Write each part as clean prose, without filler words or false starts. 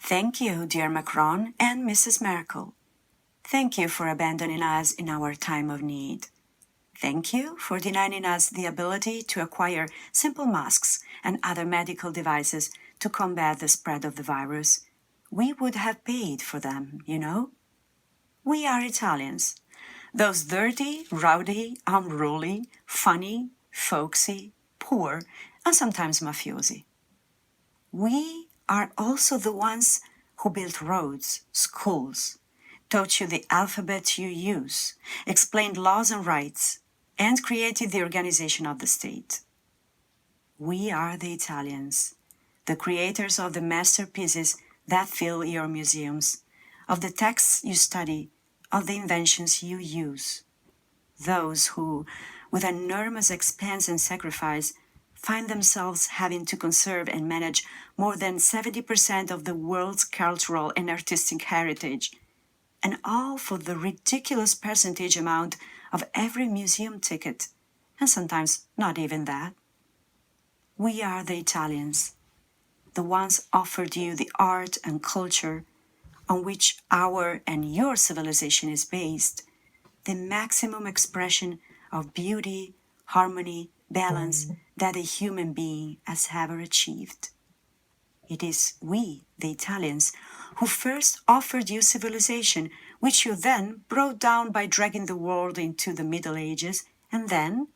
Thank you, dear Macron and Mrs. Merkel. Thank you for abandoning us in our time of need. Thank you for denying us the ability to acquire simple masks and other medical devices to combat the spread of the virus. We would have paid for them, you know? We are Italians. Those dirty, rowdy, unruly, funny, folksy, poor, and sometimes mafiosi. We are also the ones who built roads, schools, taught you the alphabet you use, explained laws and rights, and created the organization of the state. We are the Italians, the creators of the masterpieces that fill your museums, of the texts you study, of the inventions you use. Those who, with enormous expense and sacrifice, find themselves having to conserve and manage more than 70% of the world's cultural and artistic heritage, and all for the ridiculous percentage amount of every museum ticket, and sometimes not even that. We are the Italians, the ones offered you the art and culture on which our and your civilization is based, the maximum expression of beauty, harmony, balance that a human being has ever achieved. It is we, the Italians, who first offered you civilization, which you then brought down by dragging the world into the Middle Ages, and then,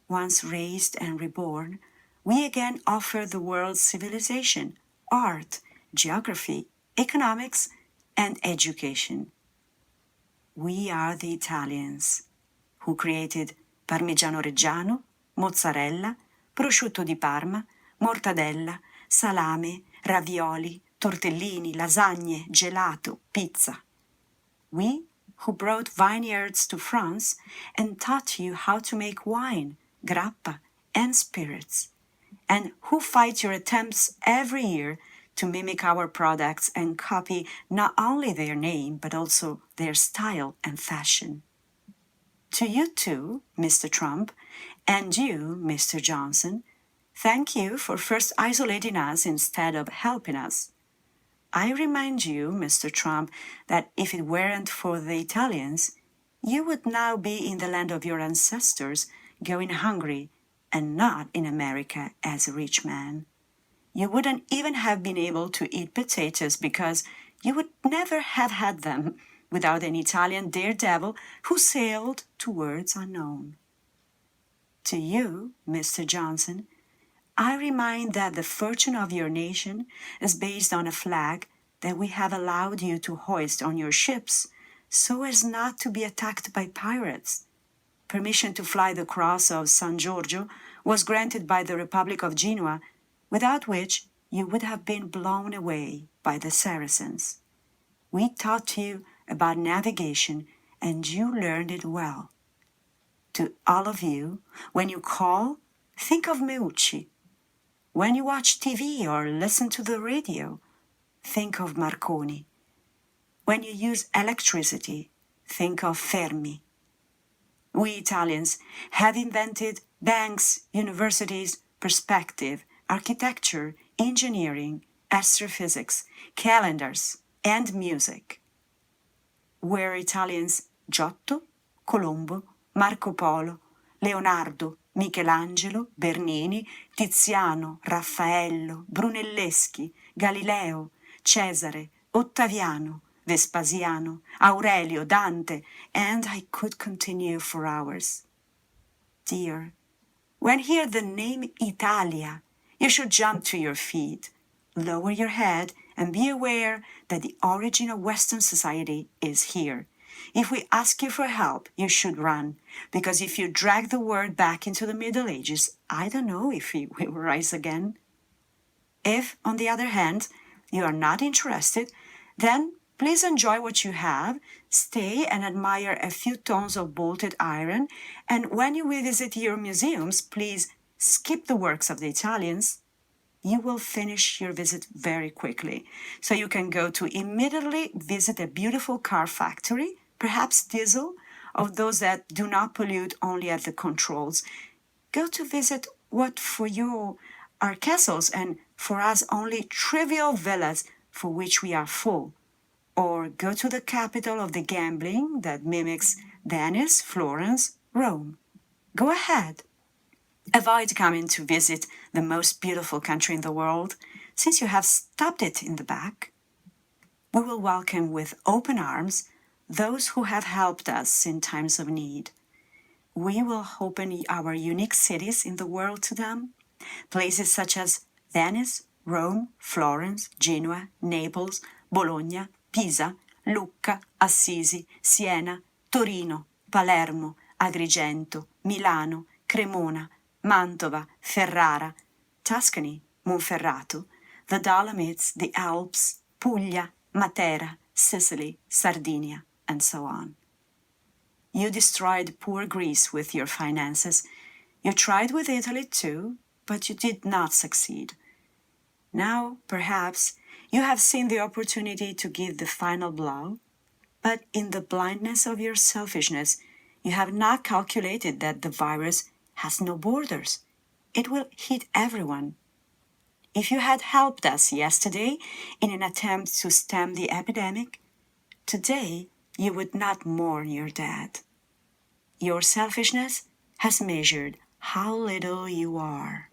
once raised and reborn, we again offer the world civilization, art, geography, economics, and education. We are the Italians who created Parmigiano Reggiano, mozzarella, prosciutto di Parma, mortadella, salame, ravioli, tortellini, lasagne, gelato, pizza. We who brought vineyards to France and taught you how to make wine, grappa, and spirits, and who fight your attempts every year to mimic our products and copy not only their name but also their style and fashion. To you too, Mr. Trump, and you, Mr. Johnson, thank you for first isolating us instead of helping us. I remind you, Mr. Trump, that if it weren't for the Italians, you would now be in the land of your ancestors, going hungry, and not in America as a rich man. You wouldn't even have been able to eat potatoes because you would never have had them without an Italian daredevil who sailed to worlds unknown. To you, Mr. Johnson, I remind that the fortune of your nation is based on a flag that we have allowed you to hoist on your ships so as not to be attacked by pirates. Permission to fly the cross of San Giorgio was granted by the Republic of Genoa, without which you would have been blown away by the Saracens. We taught you about navigation, and you learned it well. To all of you, when you call, think of Meucci. When you watch TV or listen to the radio, think of Marconi. When you use electricity, think of Fermi. We Italians have invented banks, universities, perspective, architecture, engineering, astrophysics, calendars, and music. Were Italians Giotto, Colombo, Marco Polo, Leonardo, Michelangelo, Bernini, Tiziano, Raffaello, Brunelleschi, Galileo, Cesare, Ottaviano, Vespasiano, Aurelio, Dante, and I could continue for hours. Dear, when you hear the name Italia, you should jump to your feet, lower your head, and be aware that the origin of Western society is here. If we ask you for help, you should run, because if you drag the world back into the Middle Ages, I don't know if it will rise again. If, on the other hand, you are not interested, then please enjoy what you have, stay and admire a few tons of bolted iron, and when you visit your museums, please skip the works of the Italians. You will finish your visit very quickly, so you can go to immediately visit a beautiful car factory, perhaps diesel, of those that do not pollute only at the controls. Go to visit what for you are castles and for us only trivial villas for which we are full, or go to the capital of the gambling that mimics Venice, Florence, Rome. Go ahead. Avoid coming to visit the most beautiful country in the world, since you have stopped it in the back. We will welcome with open arms those who have helped us in times of need. We will open our unique cities in the world to them, places such as Venice, Rome, Florence, Genoa, Naples, Bologna, Pisa, Lucca, Assisi, Siena, Torino, Palermo, Agrigento, Milano, Cremona, Mantova, Ferrara, Tuscany, Monferrato, the Dolomites, the Alps, Puglia, Matera, Sicily, Sardinia, and so on. You destroyed poor Greece with your finances. You tried with Italy too, but you did not succeed. Now, perhaps, you have seen the opportunity to give the final blow, but in the blindness of your selfishness, you have not calculated that the virus has no borders. It will hit everyone. If you had helped us yesterday in an attempt to stem the epidemic, today you would not mourn your dead. Your selfishness has measured how little you are.